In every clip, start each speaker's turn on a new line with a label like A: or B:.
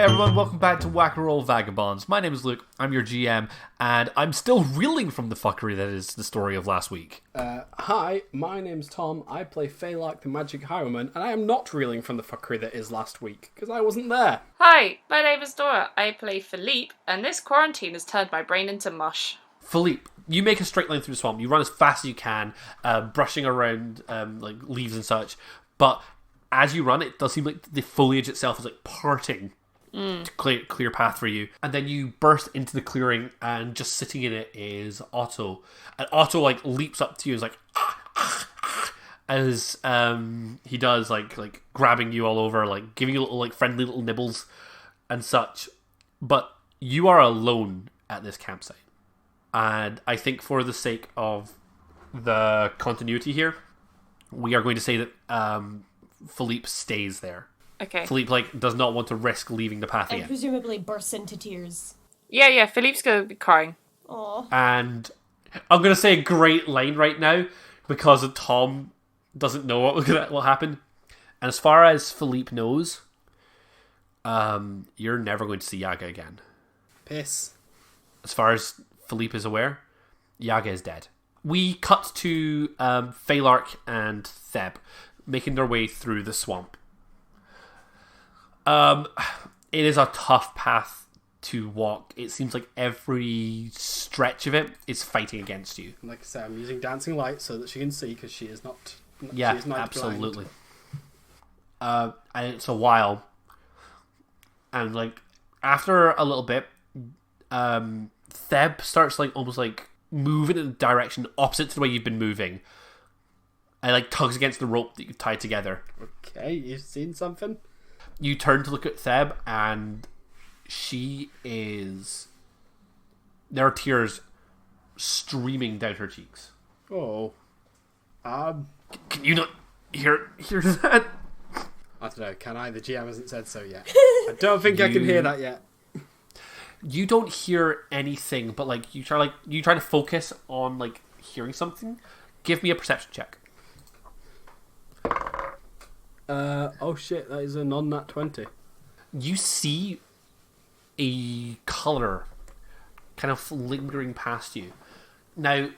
A: Hey everyone, welcome back to Whack and Roll Vagabonds. My name is Luke, I'm your GM, and I'm still reeling from the fuckery that is the story of last week.
B: Hi, my name's Tom. I play Faelark the Magic Highwayman, and I am not reeling from the fuckery that is last week, because I wasn't there.
C: Hi, my name is Dora. I play Philippe, and this quarantine has turned my brain into mush.
A: Philippe, you make a straight line through the swamp. You run as fast as you can, brushing around like leaves and such, but as you run, it does seem like the foliage itself is like parting to clear path for you. And then you burst into the clearing, and just sitting in it is Otto. And Otto like leaps up to you and is like as he does like grabbing you all over, like giving you little like friendly little nibbles and such. But you are alone at this campsite. And I think for the sake of the continuity here, we are going to say that Philippe stays there.
C: Okay.
A: Philippe does not want to risk leaving the path
D: And
A: again.
D: presumably bursts into tears.
C: Yeah, Philippe's gonna be crying.
D: Aww.
A: And I'm going to say a great line right now because Tom doesn't know what will happen. And as far as Philippe knows, you're never going to see Yaga again.
B: Piss.
A: As far as Philippe is aware, Yaga is dead. We cut to Faelark and Theb making their way through the swamp. It is a tough path to walk. It seems like every stretch of it is fighting against you.
B: Like I said, I'm using dancing light so that she can see, because she is not.
A: Yeah,
B: she is not
A: absolutely. And it's a while. And like after a little bit, Theb starts like almost like moving in a direction opposite to the way you've been moving. And like tugs against the rope that you've tied together.
B: Okay, you've seen something?
A: You turn to look at Theb, and she is... There are tears streaming down her cheeks.
B: Oh.
A: Can you not hear that?
B: I don't know, can I? The GM hasn't said so yet. I don't think I can hear that yet.
A: You don't hear anything, but like you try to focus on like hearing something. Give me a perception check.
B: Oh shit, that is a non-nat 20.
A: You see a colour kind of lingering past you. Now,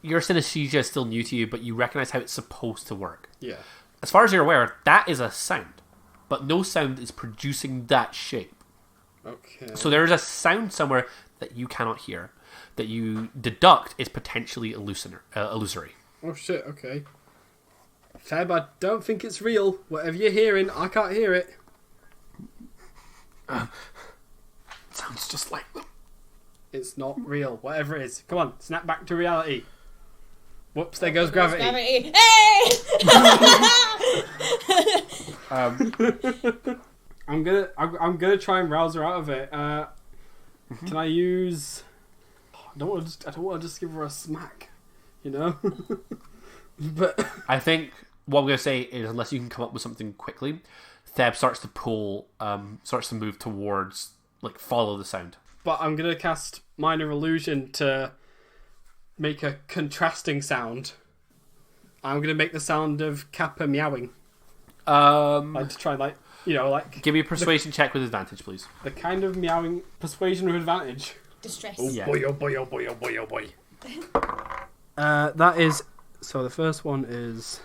A: your synesthesia is still new to you, but you recognise how it's supposed to work.
B: Yeah.
A: As far as you're aware, that is a sound, but no sound is producing that shape.
B: Okay.
A: So there is a sound somewhere that you cannot hear, that you deduct is potentially illusory.
B: Oh shit, okay. Theb, I don't think it's real. Whatever you're hearing, I can't hear it.
A: Sounds just like them.
B: It's not real. Whatever it is. Come on, snap back to reality. Whoops, there goes gravity.
D: Hey!
B: I'm gonna try and rouse her out of it. Can I use? I don't want to just give her a smack, you know. But
A: I think what I'm going to say is, unless you can come up with something quickly, Theb starts to move towards, like, follow the sound.
B: But I'm gonna cast Minor Illusion to make a contrasting sound. I'm gonna make the sound of Kappa meowing. Like to try, like, you know, like
A: Give me a persuasion check with advantage, please.
B: the kind of meowing persuasion with advantage.
D: Distress.
B: Oh
A: Yeah.
B: boy! Oh boy! Oh boy! Oh boy! Oh boy! That is. So the first one is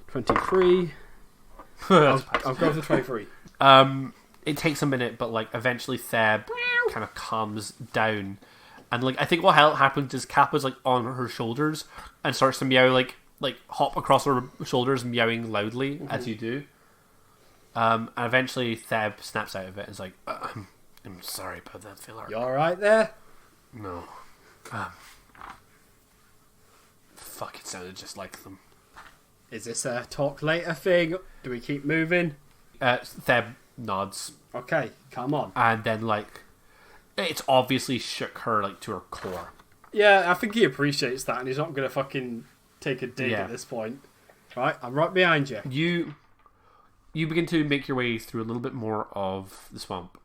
B: 23. I'll go for 23.
A: It takes a minute, but like eventually Theb kind of calms down, and like I think what happens is Kappa's like on her shoulders and starts to meow, like hop across her shoulders, meowing loudly as you do. And eventually Theb snaps out of it and is like, "I'm sorry about that, Faelark.
B: You all right there?
A: No. Fuck, it sounded just like them."
B: Is this a talk later thing? Do we keep moving?
A: Theb nods,
B: Okay, come on.
A: and then like it's obviously shook her like to her core.
B: Yeah, I think he appreciates that, and he's not gonna fucking take a dig
A: Yeah.
B: at this point. Right, I'm right behind you.
A: You begin to make your way through a little bit more of the swamp,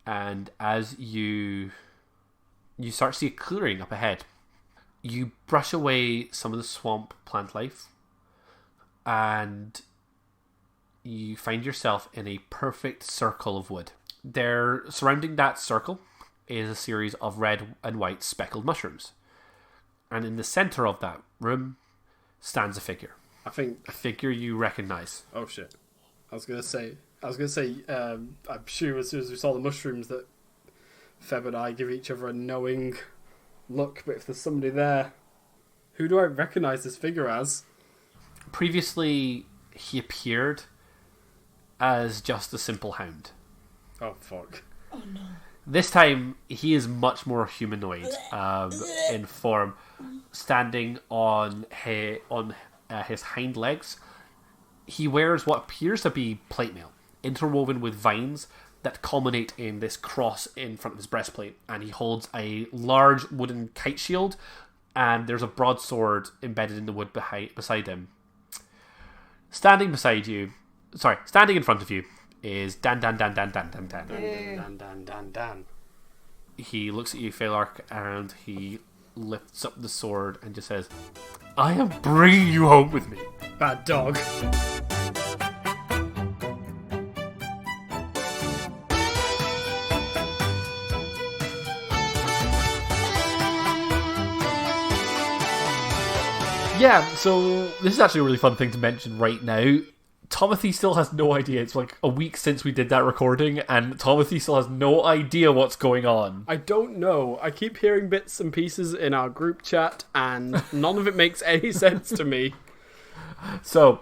A: and as you start to see a clearing up ahead. You brush away some of the swamp plant life, and you find yourself in a perfect circle of wood. There, surrounding that circle is a series of red and white speckled mushrooms. And in the center of that room stands a figure. A figure you recognize.
B: Oh shit! I was gonna say. I'm sure as soon as we saw the mushrooms that Theb and I give each other a knowing look. But if there's somebody there, who do I recognize this figure as?
A: Previously, he appeared as just a simple hound.
B: Oh fuck!
D: Oh no!
A: This time, he is much more humanoid in form, standing on his hind legs. He wears what appears to be plate mail, interwoven with vines that culminate in this cross in front of his breastplate, and he holds a large wooden kite shield, and there's a broadsword embedded in the wood beside him. Standing in front of you is Dan. He looks at you, Faelark, and he lifts up the sword and just says, "I am bringing you home with me."
B: Bad dog.
A: Yeah, so this is actually a really fun thing to mention right now. Tomothy still has no idea. It's like a week since we did that recording, and Tomothy still has no idea what's going on.
B: I don't know. I keep hearing bits and pieces in our group chat, and none of it makes any sense to me.
A: So,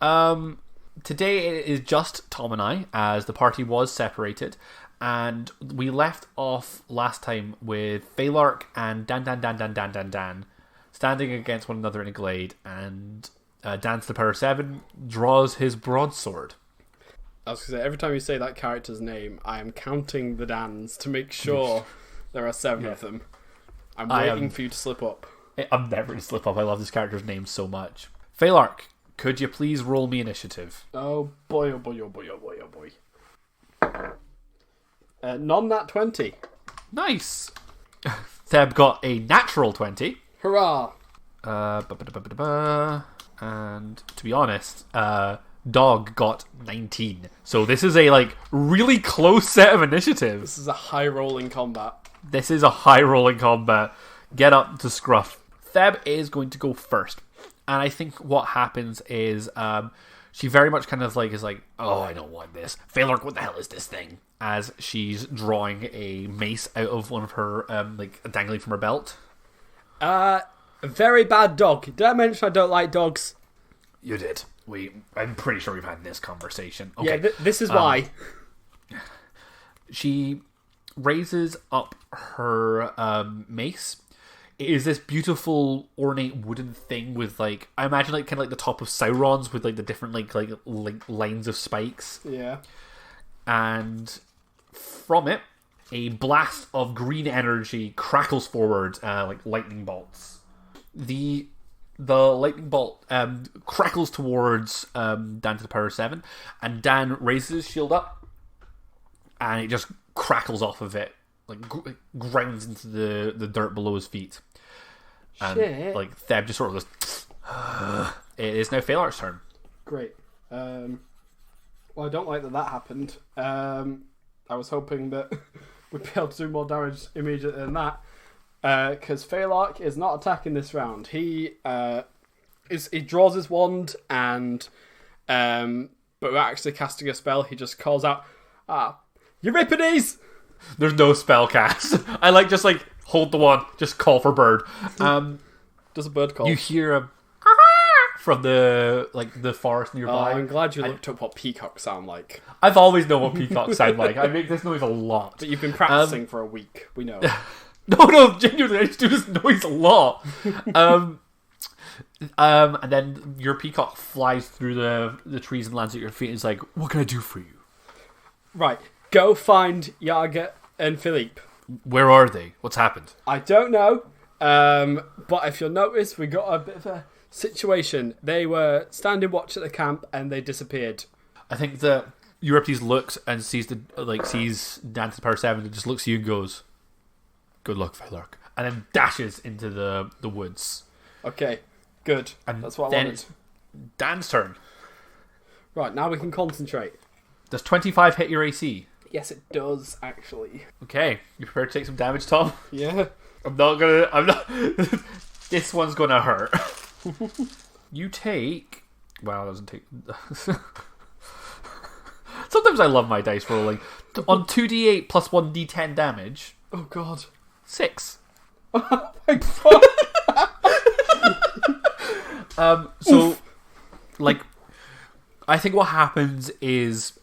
A: today it is just Tom and I, as the party was separated, and we left off last time with Faelark and Dan standing against one another in a glade, and Dan to the power 7 draws his broadsword.
B: I was going to say, every time you say that character's name, I am counting the Dans to make sure there are 7 of them. I'm waiting for you to slip up.
A: I'm never going to slip up. I love this character's name so much. Faelark, could you please roll me initiative?
B: Oh boy, oh boy, oh boy, oh boy, oh boy. Non-nat 20.
A: Nice! Theb got a natural 20.
B: Hurrah!
A: And to be honest, Dog got 19. So this is a really close set of initiatives.
B: This is a high rolling combat.
A: Get up to scruff. Theb is going to go first. And I think what happens is she very much kind of is like, oh, I don't want this. Faelark, what the hell is this thing? As she's drawing a mace out of one of her, dangling from her belt.
B: Very bad dog. Did I mention I don't like dogs?
A: You did. I'm pretty sure we've had this conversation. Okay.
B: Yeah, this is why.
A: She raises up her mace. It is this beautiful ornate wooden thing with I imagine kind of the top of Sauron's with the different lines of spikes.
B: Yeah.
A: And from it, a blast of green energy crackles forward like lightning bolts. The lightning bolt crackles towards Dan to the power 7, and Dan raises his shield up, and it just crackles off of it, grounds into the dirt below his feet. And Theb just sort of goes, it is now Faelark's turn.
B: Great. Well, I don't like that happened. I was hoping that we'd be able to do more damage immediately than that. Because Faelark is not attacking this round. He draws his wand, and but we're actually casting a spell. He just calls out, Euripides!
A: There's no spell cast. I just hold the wand, just call for bird.
B: Does a bird call?
A: You hear a from the forest nearby.
B: I'm glad you looked up what peacocks sound like.
A: I've always known what peacocks sound like. I make this noise a lot.
B: But you've been practicing for a week. We know.
A: No, genuinely, I just do this noise a lot. And then your peacock flies through the trees and lands at your feet and is like, what can I do for you?
B: Right, go find Yaga and Philippe.
A: Where are they? What's happened?
B: I don't know, but if you'll notice, we got a bit of a situation. They were standing watch at the camp and they disappeared.
A: I think that Euripides looks and sees sees Dan to the power 7 and just looks at you and goes, good luck, Faelark. And then dashes into the woods.
B: Okay, good.
A: And
B: that's what I
A: then
B: wanted.
A: it's Dan's turn.
B: Right, now we can concentrate.
A: Does 25 hit your AC?
B: Yes, it does, actually.
A: Okay, you prepared to take some damage, Tom?
B: Yeah.
A: I'm not. This one's gonna hurt. You take... Well, it doesn't take... Sometimes I love my dice rolling. On 2d8 plus 1d10 damage...
B: Oh, God.
A: 6.
B: Oh, my God.
A: So, like... I think what happens is...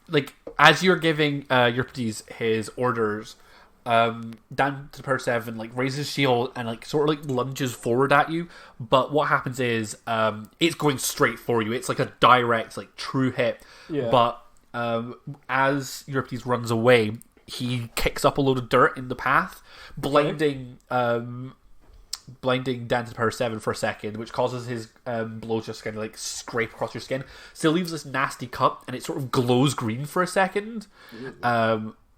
A: Like, as you're giving Euripides his orders... Dan to per 7 like raises his shield and like sort of like lunges forward at you, but what happens is it's going straight for you. It's like a direct, like true hit.
B: Yeah.
A: But as Euripides runs away, he kicks up a load of dirt in the path, blinding Dan to power 7 for a second, which causes his blow just kind of like scrape across your skin. So it leaves this nasty cut, and it sort of glows green for a second.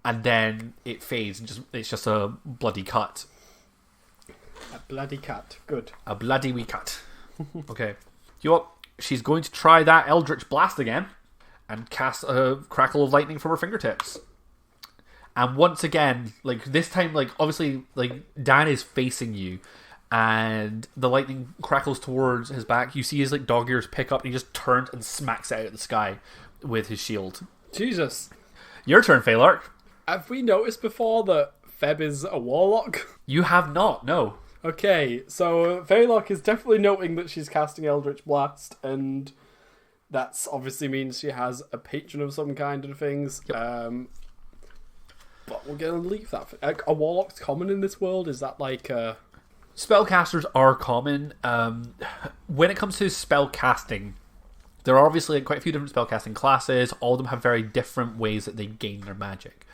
A: And then it fades, and it's just a bloody cut.
B: A bloody cut. Good.
A: A bloody wee cut. Okay. You know what? She's going to try that Eldritch Blast again, and cast a crackle of lightning from her fingertips. And once again, like this time, like obviously, like Dan is facing you, and the lightning crackles towards his back. You see his like dog ears pick up, and he just turns and smacks it out of the sky with his shield.
B: Jesus.
A: Your turn, Faelark.
B: Have we noticed before that Theb is a warlock?
A: You have not, no.
B: Okay, so Faelark is definitely noting that she's casting Eldritch Blast, and that's obviously means she has a patron of some kind and things. Yep. But we're going to leave that. A warlock's common in this world? Is that like...
A: Spellcasters are common. When it comes to spell casting, there are obviously quite a few different spellcasting classes. All of them have very different ways that they gain their magic.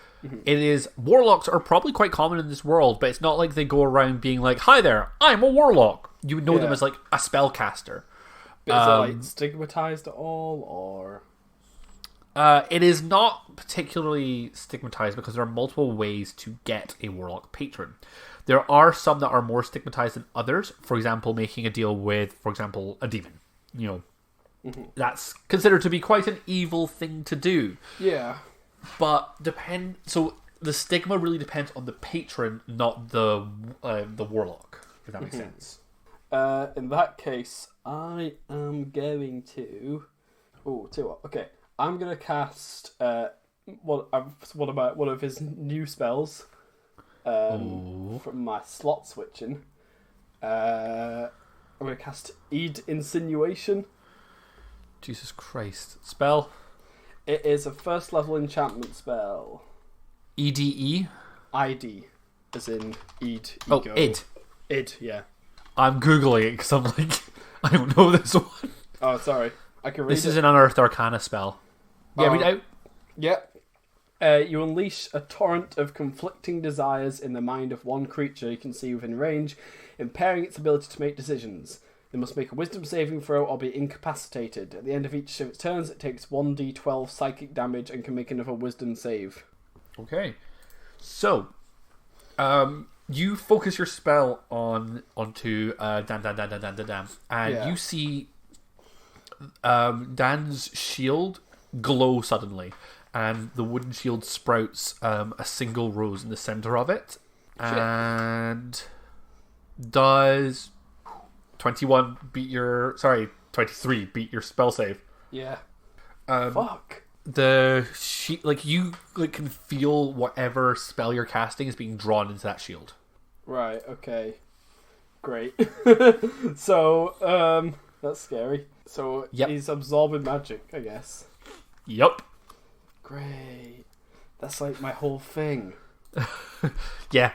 A: It is... Warlocks are probably quite common in this world, but it's not like they go around being like, hi there, I'm a warlock. You would know them as like a spellcaster.
B: But is it like stigmatized at all, or...
A: It is not particularly stigmatized because there are multiple ways to get a warlock patron. There are some that are more stigmatized than others. For example, making a deal with, for example, a demon. You know, that's considered to be quite an evil thing to do.
B: Yeah.
A: But so the stigma really depends on the patron, not the warlock. If that makes sense.
B: In that case, I am going to. Oh, tell you what. Okay, I'm gonna cast one of his new spells. From my slot switching. I'm gonna cast Eid Insinuation.
A: Jesus Christ! Spell.
B: It is a first level enchantment spell.
A: EDE?
B: ID, as in Eid.
A: Oh,
B: Ego.
A: id.
B: Id, yeah.
A: I'm Googling it because I'm like, I don't know this one.
B: Oh, sorry. I can read
A: This
B: it.
A: is an Unearthed Arcana spell. Yeah, read it out.
B: Yeah. You unleash a torrent of conflicting desires in the mind of one creature you can see within range, impairing its ability to make decisions. They must make a wisdom saving throw or be incapacitated. At the end of each of its turns, it takes 1d12 psychic damage and can make another wisdom save.
A: Okay. So, you focus your spell onto Dan, and you see Dan's shield glow suddenly, and the wooden shield sprouts a single rose in the center of it, and does 23 beat your spell save.
B: Yeah.
A: Fuck. The you can feel whatever spell you're casting is being drawn into that shield.
B: Right. Okay. Great. So, that's scary. So he's absorbing magic, I guess.
A: Yep.
B: Great. That's like my whole thing.
A: Yeah.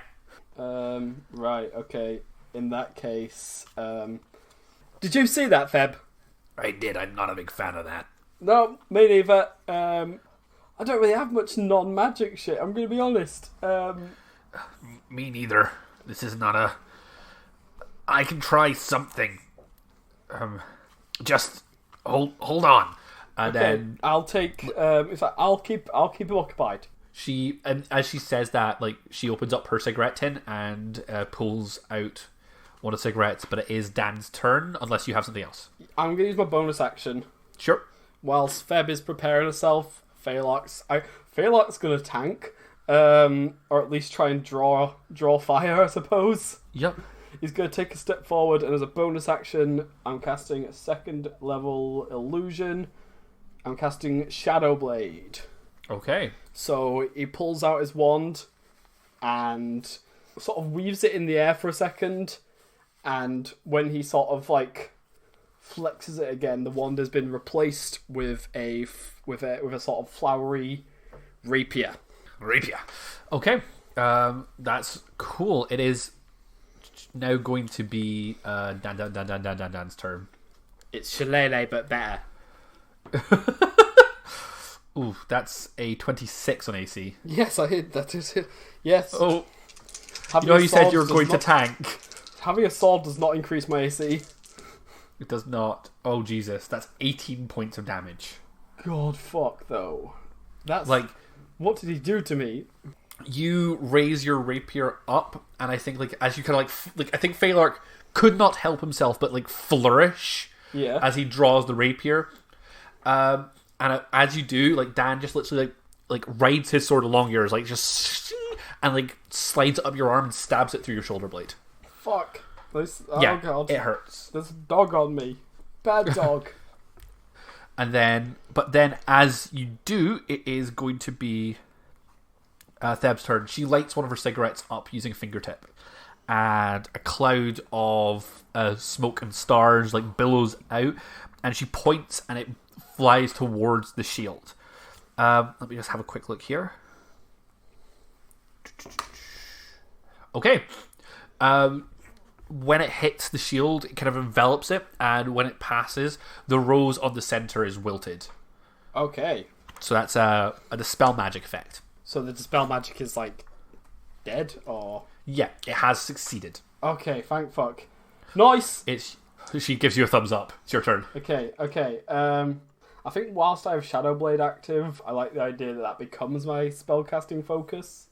B: Right. Okay. In that case, did you see that, Theb?
A: I did. I'm not a big fan of that.
B: No, me neither. I don't really have much non-magic shit. I'm going to be honest.
A: Me neither. This is not a... I can try something. Just hold on. And then
B: I'll take... in fact, I'll keep him occupied.
A: And as she says that, like, she opens up her cigarette tin and pulls out one of the cigarettes, but it is Dan's turn, unless you have something else.
B: I'm going to use my bonus action.
A: Sure.
B: whilst Theb is preparing herself, Faelark's gonna tank, or at least try and draw fire, I suppose.
A: Yep.
B: He's gonna take a step forward, and as a bonus action, I'm casting a 2nd level illusion. I'm casting Shadow Blade.
A: Okay.
B: So he pulls out his wand and sort of weaves it in the air for a second, and when he sort of like flexes it again, the wand has been replaced with a sort of flowery rapier.
A: Okay. That's cool. It is now going to be Dan's turn.
B: It's Shillelagh, but better.
A: Ooh, that's a 26 on AC.
B: Yes, I hit that. Is it? Yes.
A: Oh,
B: Having
A: you know
B: a
A: you said
B: sword
A: you were
B: does
A: going to
B: not-
A: tank.
B: Having a sword does not increase my AC.
A: It does not. Oh, Jesus. That's 18 points of damage.
B: God, fuck, though. That's
A: Like,
B: what did he do to me?
A: you raise your rapier up, and I think, like, as you kind of, like, I think Faelark could not help himself but, like, flourish
B: Yeah.
A: as he draws the rapier. And as you do, like, Dan just literally, like rides his sword along yours, like, just, and, like, slides it up your arm and stabs it through your shoulder blade.
B: Fuck. This,
A: Yeah,
B: God.
A: it hurts.
B: There's a dog on me. Bad dog.
A: And then, but then as you do, it is going to be Theb's turn. She lights one of her cigarettes up using a fingertip, and a cloud of smoke and stars like billows out, and she points and it flies towards the shield. Let me just have a quick look here. Okay. When it hits the shield, it kind of envelops it, and when it passes, the rose on the center is wilted.
B: Okay.
A: So that's a dispel magic effect.
B: So the dispel magic is like dead, or
A: Yeah, it has succeeded.
B: okay? Thank fuck. Nice.
A: She gives you a thumbs up. It's your turn.
B: Okay. I think whilst I have Shadow Blade active, I like the idea that becomes my spellcasting focus.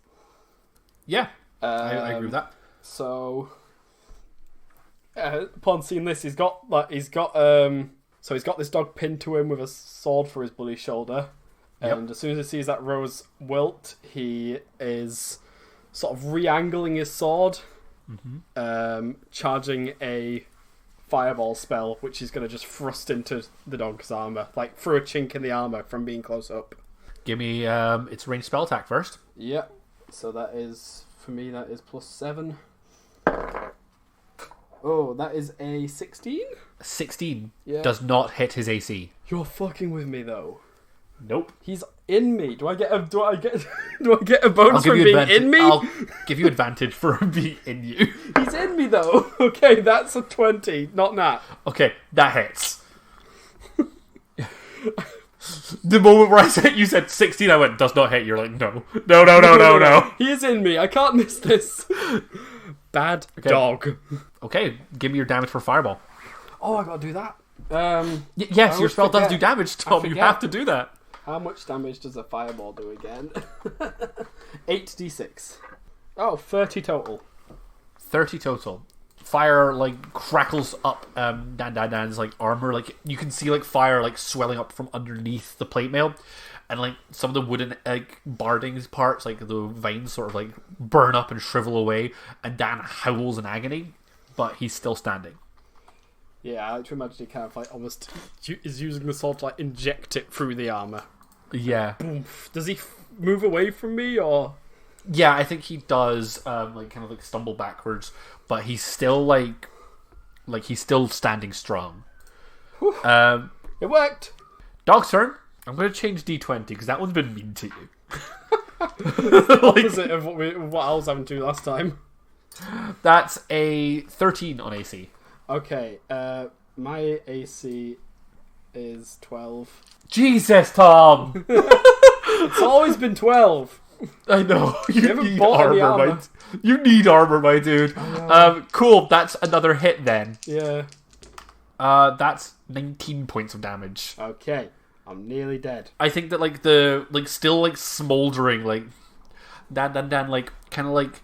A: Yeah, I agree with that.
B: So, upon seeing this, he's got this dog pinned to him with a sword for his bloody shoulder. And
A: Yep.
B: as soon as he sees that rose wilt, he is sort of re-angling his sword, charging a fireball spell, which is going to just thrust into the dog's armor, like through a chink in the armor from being close up.
A: Give me its ranged spell attack first.
B: Yep. So that is, for me, that is +7. Oh, that is a 16?
A: 16
B: Yeah.
A: does not hit his AC.
B: You're fucking with me though.
A: Nope.
B: He's in me. Do I get a bonus for
A: I'll give you
B: being
A: advantage.
B: in me?
A: I'll give you advantage for being in you.
B: He's in me though. Okay, that's a 20, not that.
A: Okay, that hits. The moment where you said 16, I went, does not hit. You're like, no. No.
B: He is in me. I can't miss this. Bad dog.
A: Okay, give me your damage for fireball.
B: Oh, I gotta do that.
A: Yes,
B: I
A: your
B: always
A: spell does
B: forget.
A: do damage, Tom. You
B: forget.
A: have to do that.
B: How much damage does a fireball do again? 8d6. Oh, 30 total.
A: 30 total. Fire like crackles up Dan's like armor. Like you can see like fire like swelling up from underneath the plate mail, and like some of the wooden like bardings parts, like the vines, sort of like burn up and shrivel away. And Dan howls in agony, but he's still standing.
B: Yeah, I like to imagine he kind of like almost is using the sword to like inject it through the armor.
A: Yeah,
B: Does he move away from me or?
A: yeah. I think he does like kind of like stumble backwards, but he's still like he's still standing strong.
B: It worked.
A: Dog's turn. I'm going to change D20 because that one's been mean to you.
B: Opposite of what I was having to do last time.
A: That's a 13 on AC.
B: Okay, my AC is 12.
A: Jesus, Tom!
B: It's always been 12.
A: I know. You
B: haven't
A: need
B: bought any
A: armor,
B: armor.
A: You need armor, my dude. Cool. That's another hit then.
B: Yeah.
A: That's 19 points of damage.
B: Okay, I'm nearly dead.
A: I think that like the still like smoldering like Dan like kind of like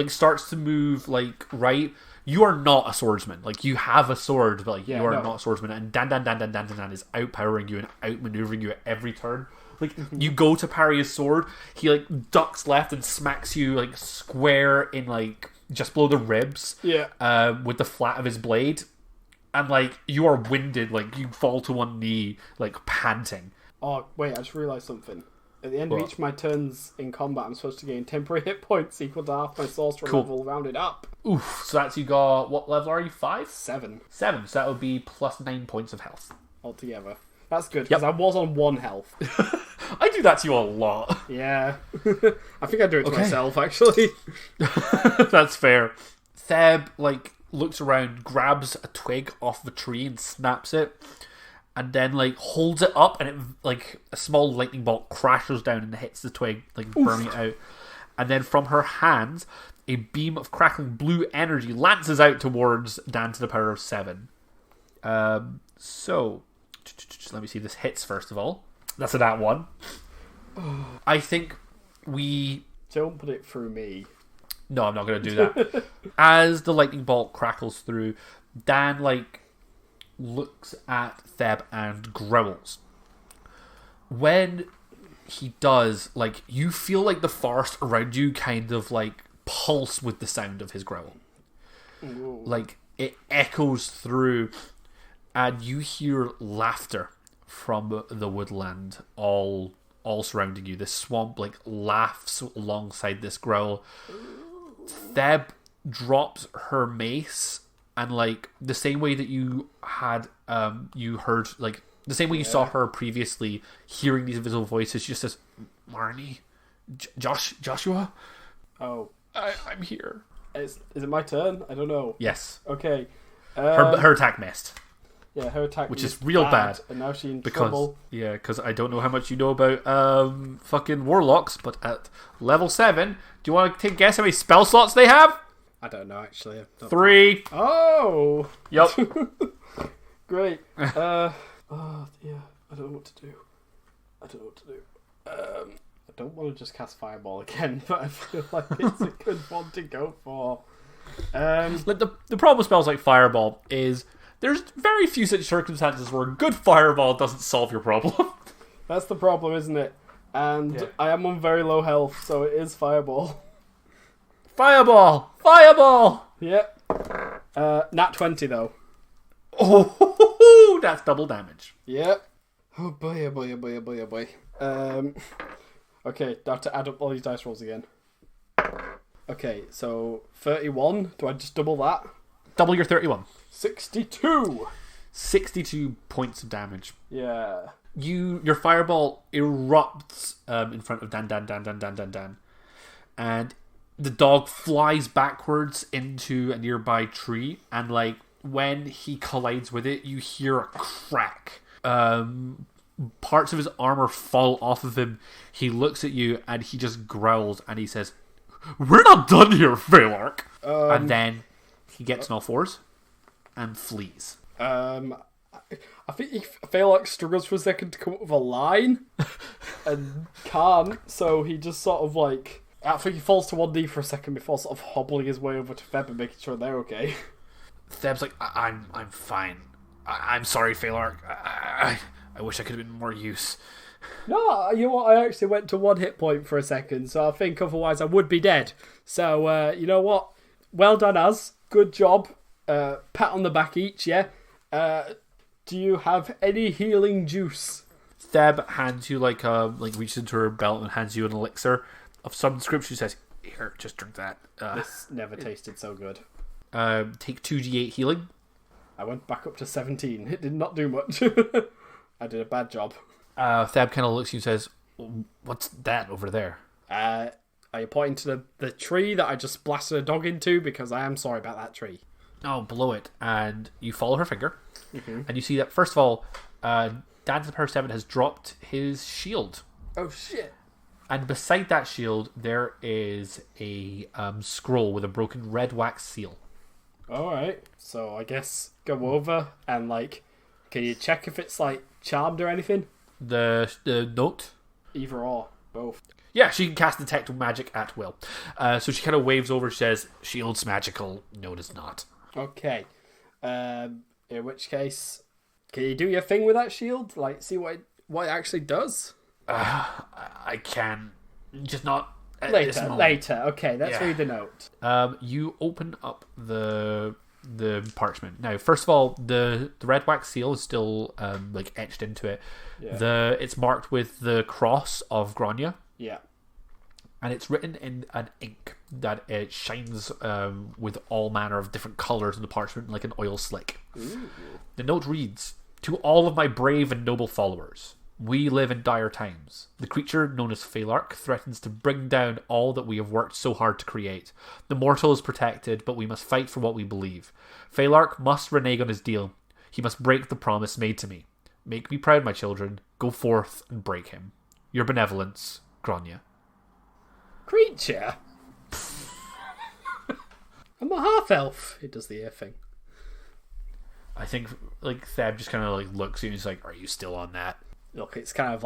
A: starts to move right. You are not a swordsman. You have a sword, but you are not a swordsman. And Dan is outpowering you and outmaneuvering you at every turn. You go to parry his sword, he ducks left and smacks you square in just below the ribs.
B: Yeah.
A: With the flat of his blade, and you are winded. You fall to one knee, panting.
B: Oh wait, I just realised something. At the end of each of my turns in combat, I'm supposed to gain temporary hit points equal to half my sorcerer level rounded up.
A: Oof! So that's you got what level are you? 5?
B: 7.
A: 7. So that would be plus 9 points of health
B: Altogether. That's good, because I was on 1 health.
A: I do that to you a lot.
B: Yeah. I think I do it to myself, actually.
A: That's fair. Theb, looks around, grabs a twig off the tree and snaps it, and then, holds it up, and it, a small lightning bolt crashes down and hits the twig, burning it out. And then from her hands, a beam of crackling blue energy lances out towards Dan to the power of 7. So... let me see, this hits first of all. That's a nat 1. I think we...
B: Don't put it through me.
A: No, I'm not going to do that. As the lightning bolt crackles through, Dan, looks at Theb and growls. When he does, you feel the forest around you kind of, pulse with the sound of his growl.
B: Ooh.
A: It echoes through... and you hear laughter from the woodland all surrounding you. This swamp laughs alongside this growl. Theb drops her mace, and the same way that you had you heard the same way you saw her previously hearing these invisible voices, she just says, Marnie, Joshua, I'm here.
B: Is it my turn? I don't know.
A: Yes.
B: Okay.
A: Her attack missed.
B: Yeah, her attack
A: which is real bad.
B: And now she's in
A: because,
B: trouble.
A: Yeah, because I don't know how much you know about fucking warlocks, but at level 7, do you want to take a guess how many spell slots they have?
B: I don't know, actually.
A: 3.
B: Oh!
A: Yep.
B: Great. Yeah, I don't know what to do. I don't want to just cast Fireball again, but I feel like it's a good one to go for.
A: The problem with spells like Fireball is... there's very few such circumstances where a good fireball doesn't solve your problem.
B: That's the problem, isn't it? And I am on very low health, so it is Fireball.
A: Fireball! Fireball!
B: Yep. Nat 20, though.
A: Oh, that's double damage.
B: Yep. Oh boy, oh boy, oh boy, oh boy, oh boy. Okay, I have to add up all these dice rolls again. Okay, so 31. Do I just double that?
A: Double your 31.
B: 62!
A: 62 points of damage.
B: Yeah.
A: Your fireball erupts in front of Dan. And the dog flies backwards into a nearby tree. And, when he collides with it, you hear a crack. Parts of his armor fall off of him. He looks at you and he just growls and he says, "We're not done here, Faelark!" And then he gets on all fours and flees.
B: I think Faelark struggles for a second to come up with a line and can't, so he just sort of I think he falls to one knee for a second before sort of hobbling his way over to Theb and making sure they're okay.
A: Theb's I'm fine. I'm sorry, Faelark. I wish I could have been more use.
B: No, you know what? I actually went to 1 hit point for a second, so I think otherwise I would be dead. So, you know what? Well done, Az. Good job. Pat on the back each, yeah? Do you have any healing juice?
A: Theb hands you reaches into her belt and hands you an elixir of some description. She says, "Here, just drink that."
B: This never tasted so good.
A: Take 2d8 healing.
B: I went back up to 17. It did not do much. I did a bad job.
A: Theb kind of looks at you and says, "What's that over there?"
B: Are you pointing to the tree that I just blasted a dog into? Because I am sorry about that tree.
A: Oh, below it. And you follow her finger. Mm-hmm. And you see that, first of all, Dan to the power 7 has dropped his shield.
B: Oh, shit.
A: And beside that shield, there is a scroll with a broken red wax seal.
B: Alright. So I guess go over and, can you check if it's, charmed or anything?
A: The note?
B: Either or. Both.
A: Yeah, she can cast detect magic at will. So she kind of waves over. She says, "Shield's magical. No, it is not."
B: Okay. In which case, can you do your thing with that shield? Like, see what it actually does?
A: I can, just not at
B: Later,
A: this moment.
B: later. Okay, let's read the note.
A: You open up the parchment. Now, first of all, the red wax seal is still like etched into it. Yeah. It's marked with the cross of Grania.
B: Yeah.
A: And it's written in an ink that it shines with all manner of different colours in the parchment, like an oil slick. Ooh. The note reads, "To all of my brave and noble followers, we live in dire times. The creature known as Faelark threatens to bring down all that we have worked so hard to create. The mortal is protected, but we must fight for what we believe. Faelark must renege on his deal. He must break the promise made to me. Make me proud, my children. Go forth and break him. Your benevolence, Grania."
B: Creature? I'm a half-elf. It does the ear thing.
A: I think like Theb just kind of like looks at you and he's like, "Are you still on that?"
B: Look, it's kind of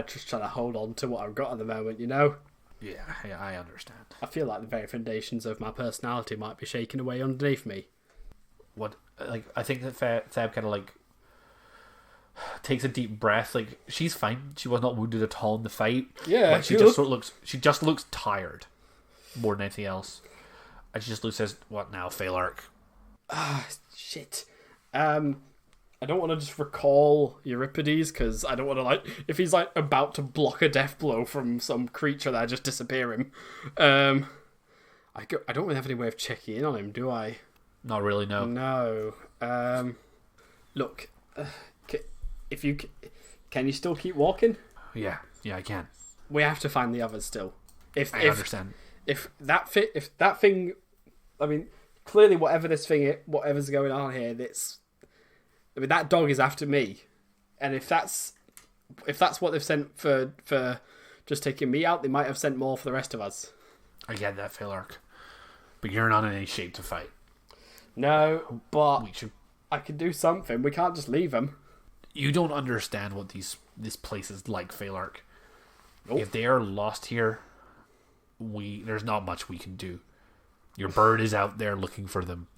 B: just trying to hold on to what I've got at the moment, you know?
A: Yeah, I understand.
B: I feel like the very foundations of my personality might be shaking away underneath me.
A: What? Like, I think that Theb kind of like takes a deep breath. Like, she's fine. She was not wounded at all in the fight.
B: Yeah,
A: but she just looks tired more than anything else. And she just says, "What now, Faelark?"
B: Shit. I don't want to just recall Euripides, because I don't want to, like, if he's, like, about to block a death blow from some creature that I just disappear him. I don't really have any way of checking in on him, do I?
A: Not really, no.
B: No. Look, can you still keep walking?
A: Yeah, I can.
B: We have to find the others still.
A: I understand.
B: If that thing, I mean, clearly whatever's going on here, that dog is after me, and if that's what they've sent for just taking me out, they might have sent more for the rest of us.
A: I get that, Faelark, but you're not in any shape to fight.
B: No, but I could do something. We can't just leave them.
A: You don't understand what this place is like, Faelark.
B: Nope.
A: If they are lost here, there's not much we can do. Your bird is out there looking for them.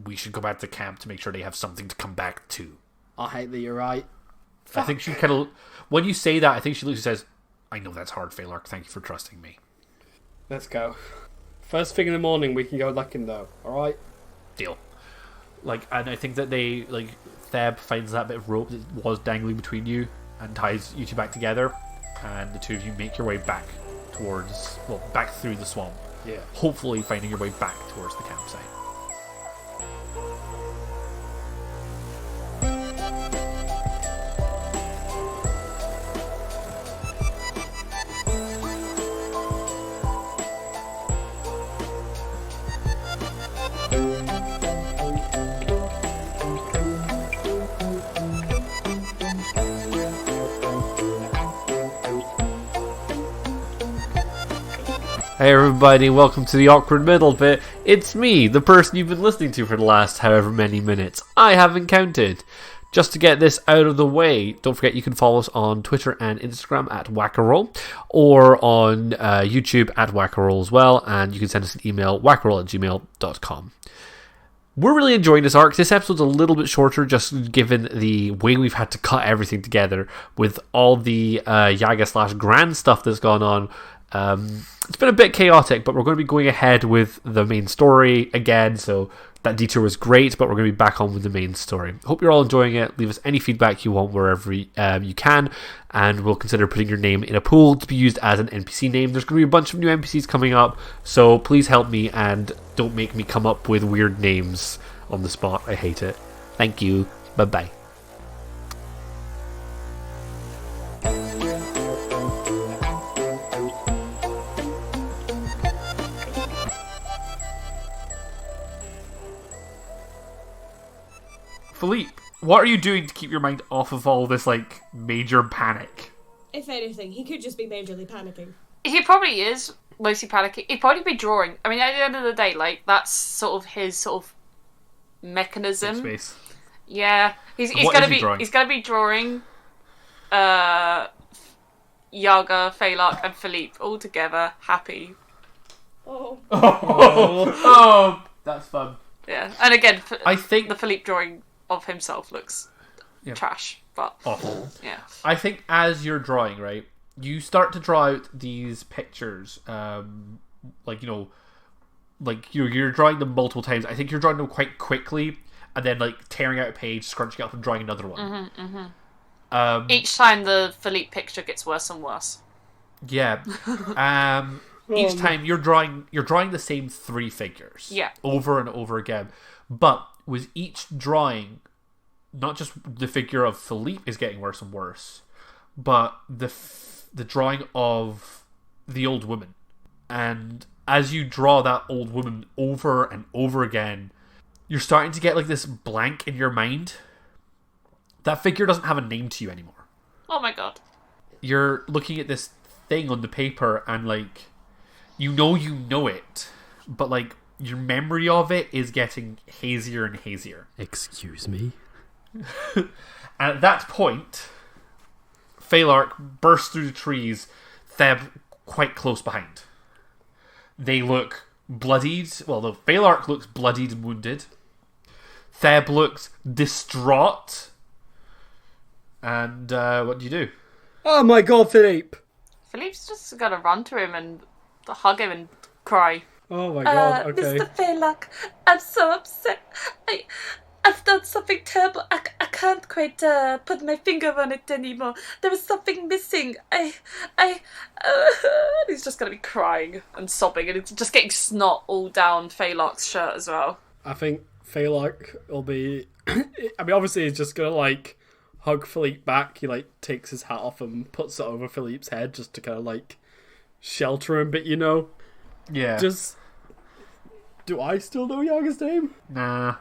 A: We should go back to camp to make sure they have something to come back to.
B: I hate that you're right.
A: Fuck. I think she kind of... When you say that, I think she looks and says, "I know that's hard, Faelark. Thank you for trusting me."
B: Let's go. First thing in the morning, we can go looking, though. Alright?
A: Deal. And I think that Theb finds that bit of rope that was dangling between you and ties you two back together, and the two of you make your way back back through the swamp.
B: Yeah.
A: Hopefully finding your way back towards the campsite. Hey everybody, welcome to the awkward middle bit. It's me, the person you've been listening to for the last however many minutes I haven't counted. Just to get this out of the way, don't forget you can follow us on Twitter and Instagram at Wackaroll, or on YouTube at Wackaroll as well, and you can send us an email, wackaroll@gmail.com. We're really enjoying this arc. This episode's a little bit shorter, just given the way we've had to cut everything together with all the Yaga/Grand stuff that's gone on. It's been a bit chaotic, but we're going to be going ahead with the main story again, so that detour was great, but we're going to be back on with the main story. Hope you're all enjoying it. Leave us any feedback you want wherever you can, and we'll consider putting your name in a pool to be used as an NPC name. There's going to be a bunch of new NPCs coming up, so please help me and don't make me come up with weird names on the spot. I hate it. Thank you. Bye-bye. Philippe, what are you doing to keep your mind off of all this, major panic?
D: If anything, he could just be majorly panicking.
C: He probably is mostly panicking. He'd probably be drawing. I mean, at the end of the day, that's sort of his mechanism.
A: Space.
C: Yeah, he's gonna be drawing Yaga, Faelark, and Philippe all together, happy.
D: Oh.
A: Oh, that's fun.
C: Yeah, and again,
A: I think
C: the Philippe drawing of himself looks trash, but
A: awful.
C: Yeah.
A: I think as you're drawing, right, you start to draw out these pictures, like you're drawing them multiple times. I think you're drawing them quite quickly, and then like tearing out a page, scrunching it up, and drawing another one.
C: Each time the Philippe picture gets worse and worse.
A: Yeah. Each time you're drawing the same 3 figures.
C: Yeah.
A: Over and over again. But with each drawing, not just the figure of Philippe is getting worse and worse, but the drawing of the old woman. And as you draw that old woman over and over again, you're starting to get like this blank in your mind. That figure doesn't have a name to you anymore.
C: Oh my god.
A: You're looking at this thing on the paper and like you know it, but like your memory of it is getting hazier and hazier.
B: Excuse me?
A: And at that point, Faelark bursts through the trees, Theb quite close behind. They look bloodied. Well, the Faelark looks bloodied and wounded. Theb looks distraught. And what do you do?
B: Oh my god, Philippe!
C: Philippe's just gonna run to him and hug him and cry.
B: Oh my god, okay.
C: Mr. Faelark, I'm so upset. I've done something terrible. I can't quite put my finger on it anymore. There was something missing. He's just going to be crying and sobbing, and it's just getting snot all down Faelark's shirt as well.
B: I think Faelark will be... I mean, obviously he's just going to, like, hug Philippe back. He, like, takes his hat off and puts it over Philippe's head just to kind of, like, shelter him, but, you know...
A: Yeah.
B: Just... Do I still know Yaga's name?
A: Nah.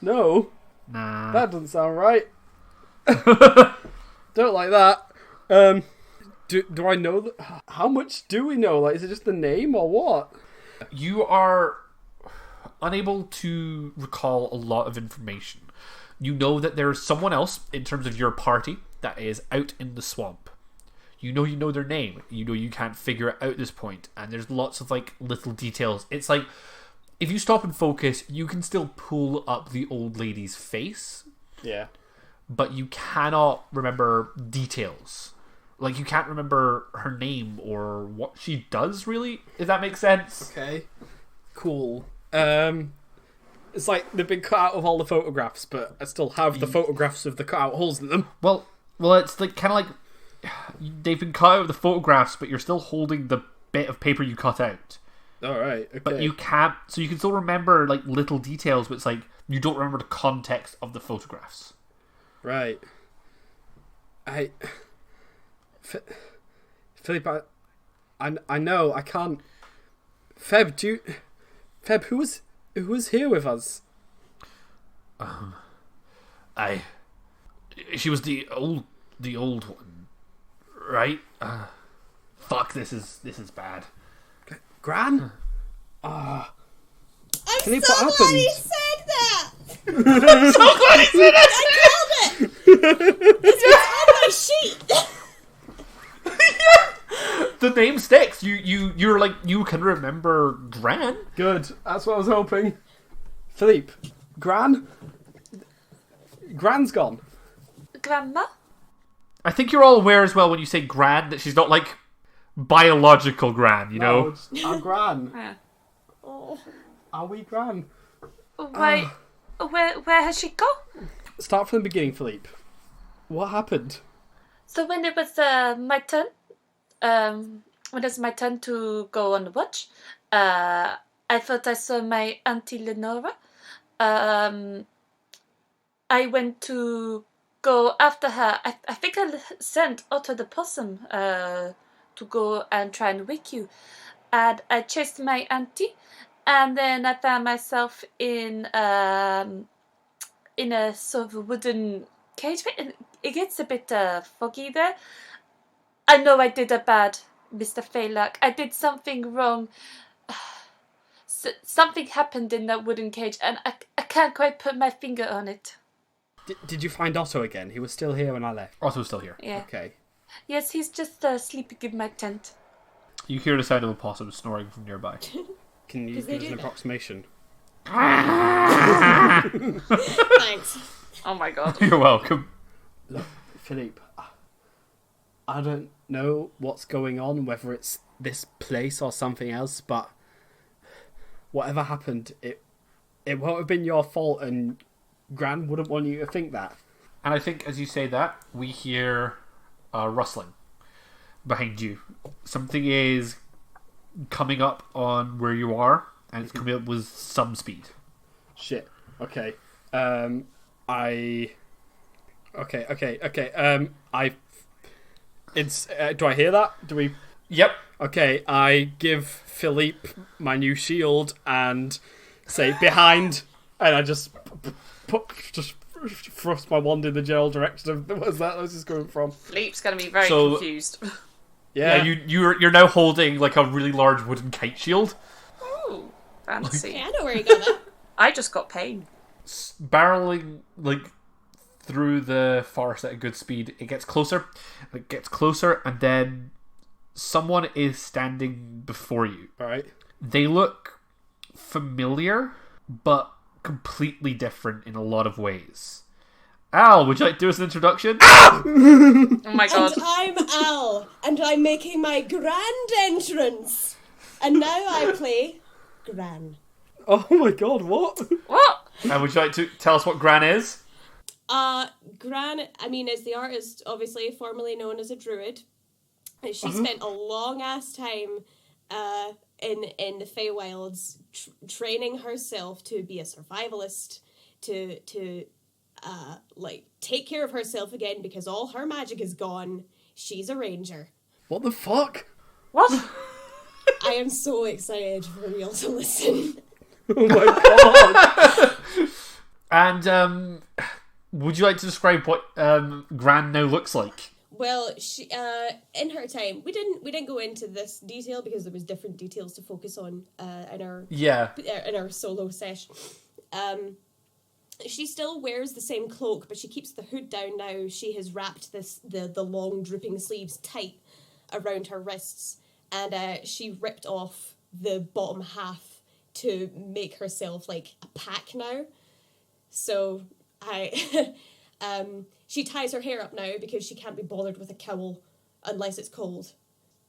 B: No.
A: Nah.
B: That doesn't sound right. Don't like that. Do I know that? How much do we know? Like, is it just the name or what?
A: You are unable to recall a lot of information. You know that there is someone else in terms of your party that is out in the swamp. You know their name. You know you can't figure it out at this point. And there's lots of like little details. It's like if you stop and focus, you can still pull up the old lady's face.
B: Yeah.
A: But you cannot remember details. Like, you can't remember her name or what she does, really, if that makes sense.
B: Okay. Cool. It's like they've been cut out of all the photographs, but I still have the photographs of the cut out holes in them.
A: Well, it's like kind of like they've been cut out of the photographs, but you're still holding the bit of paper you cut out.
B: Alright, okay.
A: But you can't, so you can still remember like little details, but it's like you don't remember the context of the photographs.
B: Right. Philippe, I know, I can't... Theb, Theb, who was here with us?
A: She was the old one, right? Fuck, this is bad.
B: Gran?
D: I'm
B: Philippe,
D: so
B: what
D: glad
B: happened?
D: he said that!
A: I'm so glad he said it!
D: I called it! It's on my sheet!
A: The name sticks. You're like, you can remember Gran.
B: Good, that's what I was hoping. Philippe, Gran's gone.
C: Grandma?
B: Oh,
A: I think you're all aware as well when you say Gran that she's not like biological Gran, you know?
B: No, it's our Gran.
C: Yeah.
D: Oh.
B: Are we Gran?
C: Wait, where has she gone?
B: Start from the beginning, Philippe. What happened?
C: So when it was my turn, when it was my turn to go on the watch, I thought I saw my Auntie Lenora. I went to go after her. I think I sent Otto the possum to go and try and wake you. And I chased my auntie, and then I found myself in a sort of wooden cage. It gets a bit foggy there. I know I did a bad, Mr. Faelark. I did something wrong. Something happened in that wooden cage, and I can't quite put my finger on it.
B: Did you find Otto again? He was still here when I left.
A: Otto's still here.
C: Yeah.
B: Okay.
C: Yes, he's just sleeping in my tent.
A: You hear the sound of a possum snoring from nearby.
B: Can you
D: 'Cause they
B: give us
D: do
B: an
D: that.
B: approximation?
D: Thanks.
C: Oh my god.
A: You're welcome.
B: Look, Philippe, I don't know what's going on, whether it's this place or something else, but whatever happened, it won't have been your fault, and Gran wouldn't want you to think that.
A: And I think as you say that, we hear rustling behind you. Something is coming up on where you are, and it's coming up with some speed.
B: Shit. Okay. It's. Do I hear that? Do we?
A: Yep.
B: Okay. I give Philippe my new shield and say behind, and I just thrust my wand in the general direction of where's this coming from?
C: Philippe's going to be very
A: So-
C: confused.
A: Yeah, you're now holding like a really large wooden kite shield.
C: Ooh, fancy.
D: Okay, I know where you got that.
C: I just got pain.
A: Barreling like through the forest at a good speed. It gets closer, and then someone is standing before you.
B: All right.
A: They look familiar, but completely different in a lot of ways. Al, would you like to do us an introduction?
C: Oh my god.
D: And I'm Al, and I'm making my grand entrance. And now I play Gran.
B: Oh my god! What?
C: What?
A: And would you like to tell us what Gran is?
D: Gran, I mean, is the artist, obviously formerly known as a druid. And she spent a long ass time in the Feywilds training herself to be a survivalist, to take care of herself again because all her magic is gone. She's a ranger.
B: What the fuck?
C: What?
D: I am so excited for real to listen.
B: Oh my god!
A: And would you like to describe what Gran now looks like?
D: Well, she in her time, we didn't go into this detail because there was different details to focus on in our solo sesh. She still wears the same cloak, but she keeps the hood down now. She has wrapped the long drooping sleeves tight around her wrists, and she ripped off the bottom half to make herself like a pack now. So she ties her hair up now because she can't be bothered with a cowl unless it's cold.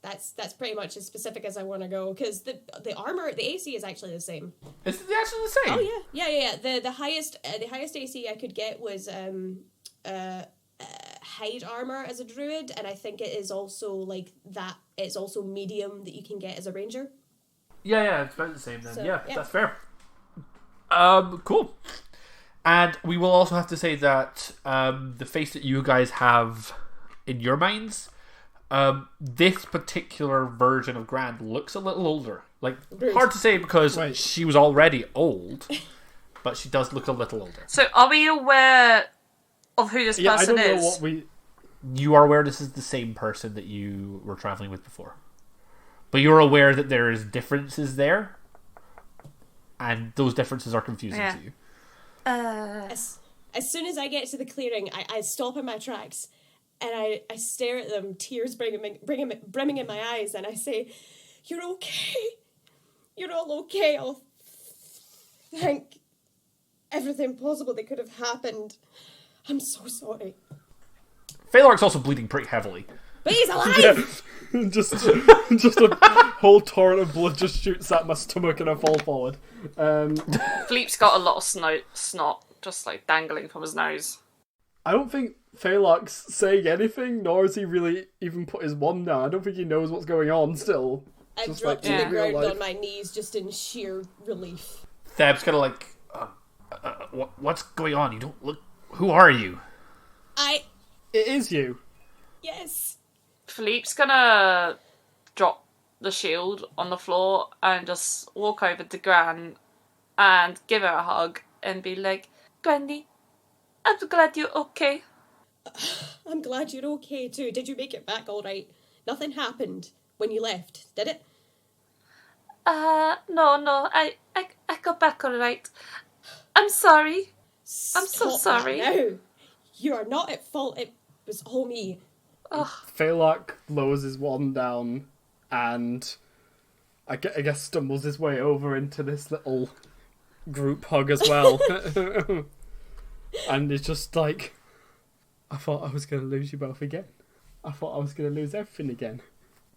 D: That's pretty much as specific as I want to go, because the armor, the AC is actually the same.
A: Is it actually the same?
D: Oh yeah. The highest AC I could get was hide armor as a druid, and I think it is also like that. It's also medium that you can get as a ranger.
A: Yeah, it's about the same then.
D: So,
A: yeah,
D: yeah.
A: that's fair. Cool. And we will also have to say that the face that you guys have in your minds, this particular version of Grand looks a little older. Like, hard to say because she was already old, but she does look a little older.
C: So, are we aware of who this person
B: I don't
C: is?
B: know what we...
A: You are aware this is the same person that you were traveling with before. But you're aware that there is differences there, and those differences are confusing to you.
D: As soon as I get to the clearing, I stop in my tracks, and I stare at them, tears brimming in my eyes, and I say, "You're okay. You're all okay. I'll thank everything possible that could have happened. I'm so sorry."
A: Faelark's also bleeding pretty heavily.
D: But he's alive!
B: just a whole torrent of blood just shoots at my stomach and I fall forward.
C: Philippe's got a lot of snot just like dangling from his nose.
B: I don't think Faelark's saying anything, nor has he really even put his wand down. I don't think he knows what's going on still.
D: I
B: Just
D: dropped
B: like
D: to the
B: in real
D: ground
B: life.
D: on my knees just in sheer relief.
A: Theb's kind of like, what's going on? You don't look... Who are you?
B: It is you.
D: Yes.
C: Philippe's gonna drop the shield on the floor and just walk over to Gran and give her a hug and be like, "Granny, I'm glad you're okay."
D: I'm glad you're okay too. Did you make it back all right? Nothing happened when you left, did it?
C: No, I got back all right. I'm sorry. I'm so
D: Stop
C: sorry.
D: that now. You are not at fault. It was all me.
B: Faelark lowers his wand down and I guess stumbles his way over into this little group hug as well. And it's just like, I thought I was going to lose you both again. I thought I was going to lose everything again.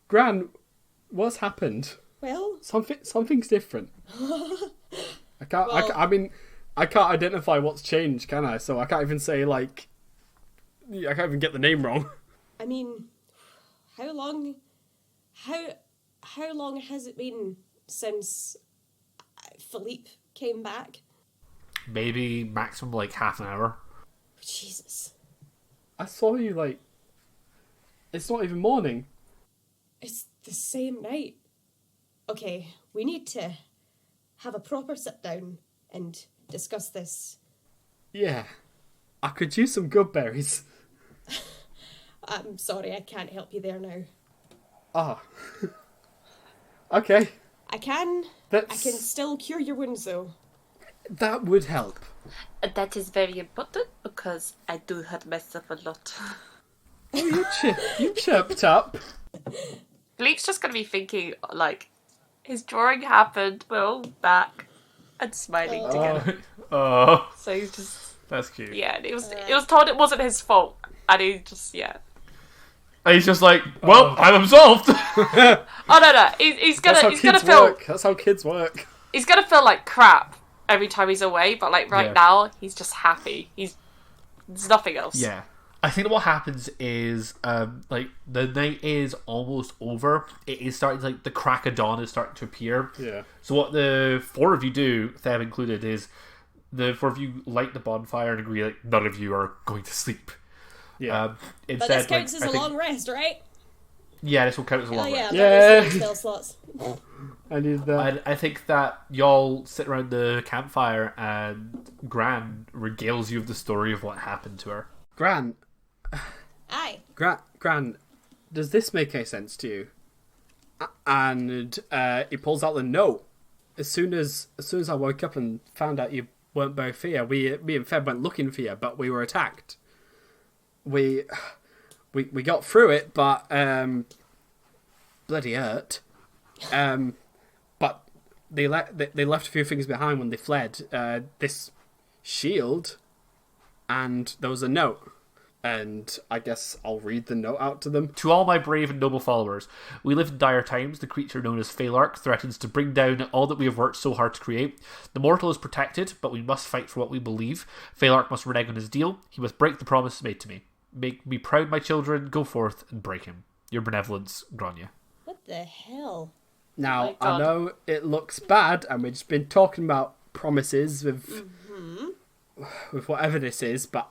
B: Gran, what's happened?
D: Well,
B: something's different. I can't.
D: Well,
B: I can't identify what's changed, can I? So I can't even say like. I can't even get the name wrong.
D: I mean, how long has it been since Philippe came back?
A: Maybe maximum like half an hour.
D: Jesus.
B: I saw you like. It's not even morning.
D: It's the same night. Okay, we need to have a proper sit down and discuss this.
B: Yeah. I could use some good berries.
D: I'm sorry, I can't help you there now.
B: Ah. Okay.
D: I can still cure your wounds though.
B: That would help.
C: That is very important because I do hurt myself a lot.
B: Oh, you chirped up.
C: Philippe's just going to be thinking, like, his drawing happened, we're back, and smiling together.
A: Oh,
C: So he's just,
A: that's cute.
C: yeah, and it was told it wasn't his fault, and he just, yeah.
A: And he's just like, well, I'm absolved.
C: Oh, no, he's gonna feel,
B: work. That's how kids work.
C: he's gonna feel like crap every time he's away, but, like, right
A: Yeah.
C: now, he's just happy. There's nothing else.
A: Yeah. I think what happens is, like, the night is almost over. It is starting, like, the crack of dawn is starting to appear.
B: Yeah.
A: So what the four of you do, Theb included, is the four of you light the bonfire and agree, like, none of you are going to sleep.
B: Yeah.
A: Instead,
D: But this counts
A: like,
D: as
A: I
D: a
A: think-
D: long rest, right?
A: Yeah, this will count as a
D: Oh
A: long
D: yeah,
A: rest.
B: Yeah.
D: spell slots.
B: I need that.
A: I think that y'all sit around the campfire and Gran regales you of the story of what happened to her.
B: Gran,
D: Aye.
B: Gran, does this make any sense to you? And he pulls out the note. As soon as I woke up and found out you weren't both here, me and Feb went looking for you, but we were attacked. We got through it, but bloody hurt. But they left a few things behind when they fled. This shield, and there was a note. And I guess I'll read the note out to them.
A: To all my brave and noble followers, we live in dire times. The creature known as Faelark threatens to bring down all that we have worked so hard to create. The mortal is protected, but we must fight for what we believe. Faelark must renege on his deal. He must break the promise made to me. Make me proud, my children. Go forth and break him. Your benevolence, Grania.
D: What the hell?
B: Now,
C: my God.
B: I know it looks bad, and we've just been talking about promises with whatever this is, but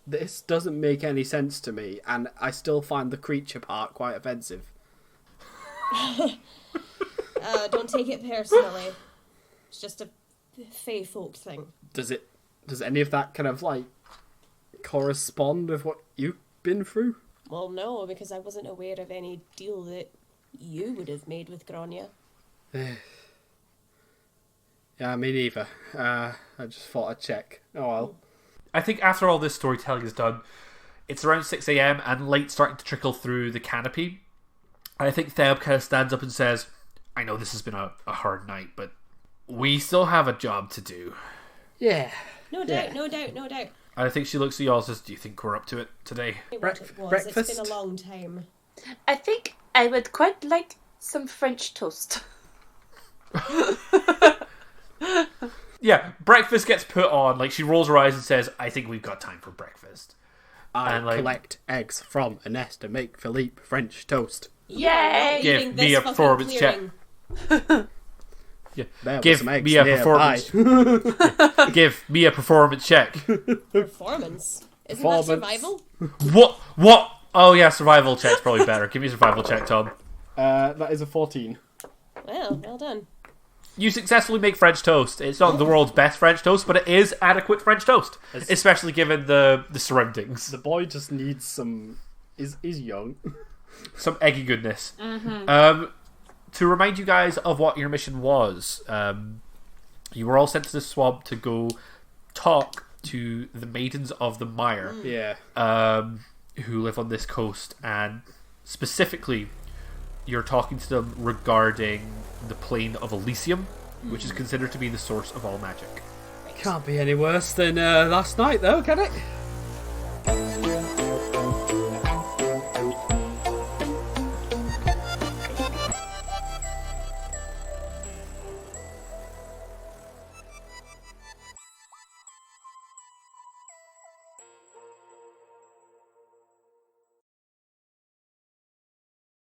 B: this doesn't make any sense to me, and I still find the creature part quite offensive.
D: Don't take it personally. It's just a fae folk thing.
B: Does any of that kind of like correspond with what you've been through?
D: Well, no, because I wasn't aware of any deal that you would have made with Grania.
B: Yeah, me neither. I just thought I'd check. Oh well.
A: I think after all this storytelling is done, it's around 6 a.m. and light starting to trickle through the canopy. And I think Theb kind of stands up and says, I know this has been a hard night, but we still have a job to do.
B: Yeah.
D: No doubt, no doubt, no doubt.
A: And I think she looks at y'all and says, do you think we're up to it today?
D: What it was.
B: Breakfast?
D: It's been a long time.
C: I think I would quite like some French toast.
A: Yeah, breakfast gets put on. Like, she rolls her eyes and says, I think we've got time for breakfast.
B: I
A: And, like-
B: collect eggs from a nest to make Philippe French toast.
C: Yay!
A: Give
D: Eating
A: me
D: this
A: a
D: fucking
A: performance
D: clearing.
A: Yeah.
B: There were
A: Give
B: some eggs
A: me a
B: nearby.
A: performance. Give me a performance check.
D: Performance. Isn't
B: Performance.
D: that survival?
A: What? Oh, yeah, survival check's probably better. Give me a survival check, Tom.
B: That is a 14.
D: Well done.
A: You successfully make French toast. It's not the world's best French toast, but it is adequate French toast. Especially given the surroundings.
B: The boy just needs some... He's young.
A: Some eggy goodness. To remind you guys of what your mission was, you were all sent to the swamp to go talk to the Maidens of the Mire.
B: Yeah.
A: who live on this coast, and specifically, you're talking to them regarding the plane of Elysium, which is considered to be the source of all magic.
B: Can't be any worse than last night, though, can it?